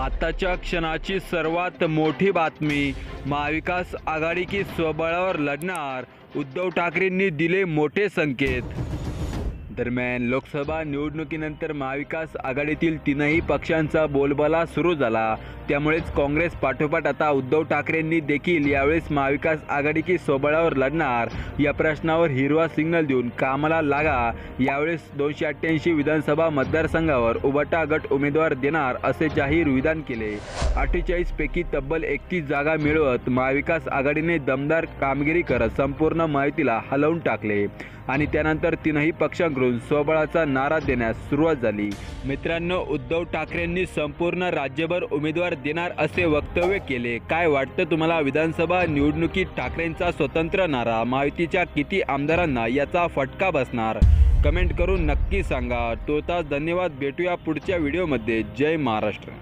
आताच्या क्षणाची सर्वात मोठी बातमी, महाविकास आघाडी की स्वबळावर लढणार, उद्धव ठाकरेंनी दिले मोठे संकेत। दरम्यान लोकसभा निवडणुकीनंतर महाविकास आघाडीतील तीनही पक्षांचा बोलबाला सुरू झाला। त्यामुळेच काँग्रेस पाठोपाठ आता उद्धव ठाकरेंनी देखील यावेळेस महाविकास आघाडी की स्वबळावर लढणार या प्रश्नावर हिरवा सिग्नल देऊन कामाला लागा। यावेळेस 288 विधानसभा मतदारसंघावर उभाटा गट उमेदवार देणार असे जाहीर विधान केले। 48 पैकी तब्बल 31 जागा मिळवत महाविकास आघाडीने दमदार कामगिरी करत संपूर्ण महायुतीला हलवून टाकले आणि त्यानंतर तीनही पक्षांकडून स्वबळाचा नारा देण्यास सुरुवात झाली। मित्रांनो, उद्धव ठाकरेंनी संपूर्ण राज्यभर उमेदवार देणार असे वक्तव्य केले। काय वाटतं तुम्हाला? विधानसभा निवडणुकीत ठाकरेंचा स्वतंत्र नारा महायुतीच्या किती आमदारांना याचा फटका बसणार? कमेंट करून नक्की सांगा। तोतास धन्यवाद, भेटूया पुढच्या व्हिडिओमध्ये। जय महाराष्ट्र।